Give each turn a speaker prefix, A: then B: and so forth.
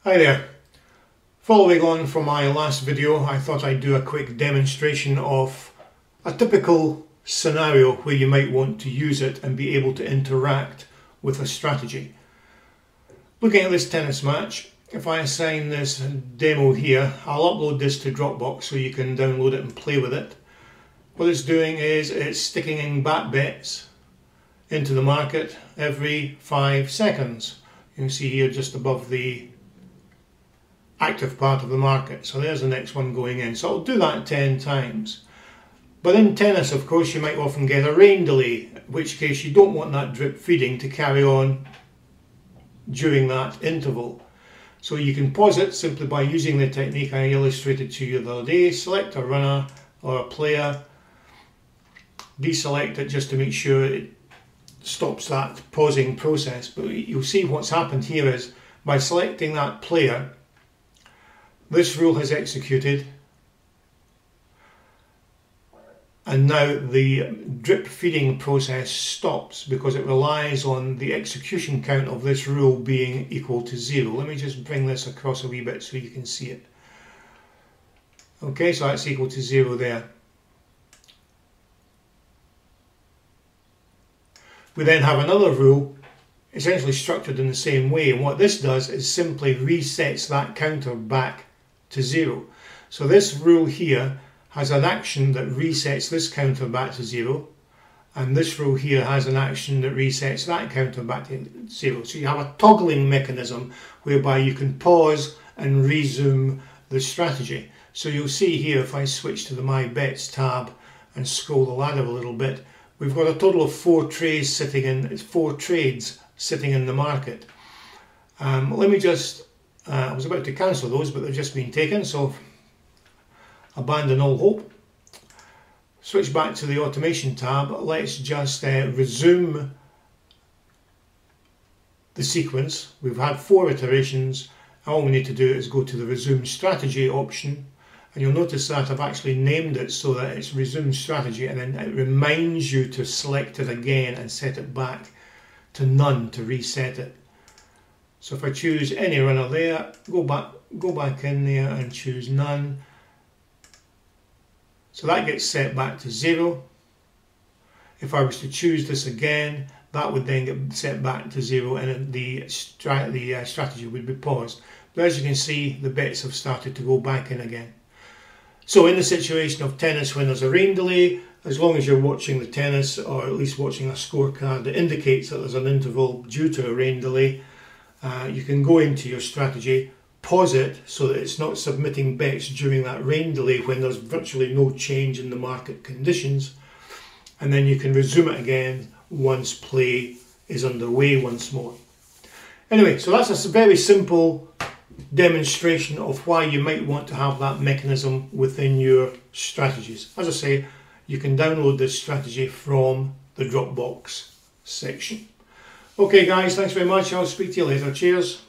A: Hi there. Following on from my last video, I thought I'd do a quick demonstration of a typical scenario where you might want to use it and be able to interact with a strategy. Looking at this tennis match, if I assign this demo here, I'll upload this to Dropbox so you can download it and play with it. What it's doing is it's sticking in back bets into the market every 5 seconds. You can see here just above the active part of the market. So there's the next one going in. So I'll do that 10 times. But in tennis, of course, you might often get a rain delay, in which case you don't want that drip feeding to carry on during that interval. So you can pause it simply by using the technique I illustrated to you the other day. Select a runner or a player, deselect it just to make sure it stops that pausing process. But you'll see what's happened here is by selecting that player, this rule has executed, and now the drip feeding process stops because it relies on the execution count of this rule being equal to 0. Let me just bring this across a wee bit so you can see it. Okay, so that's equal to 0 there. We then have another rule essentially structured in the same way, and what this does is simply resets that counter back to 0. So this rule here has an action that resets this counter back to 0, and this rule here has an action that resets that counter back to 0. So you have a toggling mechanism whereby you can pause and resume the strategy. So you'll see here, if I switch to the My Bets tab and scroll the ladder a little bit, we've got a total of 4 trades sitting in. It's 4 trades sitting in the market. Let me just I was about to cancel those, but they've just been taken, so abandon all hope. Switch back to the automation tab. Let's just resume the sequence. We've had 4 iterations. All we need to do is go to the resume strategy option, and you'll notice that I've actually named it so that it's resume strategy, and then it reminds you to select it again and set it back to none to reset it. So if I choose any runner there, go back in there and choose none. So that gets set back to 0. If I was to choose this again, that would then get set back to 0, and the strategy would be paused. But as you can see, the bets have started to go back in again. So in the situation of tennis when there's a rain delay, as long as you're watching the tennis, or at least watching a scorecard that indicates that there's an interval due to a rain delay, you can go into your strategy, pause it so that it's not submitting bets during that rain delay when there's virtually no change in the market conditions, and then you can resume it again once play is underway once more. Anyway, so that's a very simple demonstration of why you might want to have that mechanism within your strategies. As I say, you can download this strategy from the Dropbox section. Okay guys, thanks very much. I'll speak to you later. Cheers.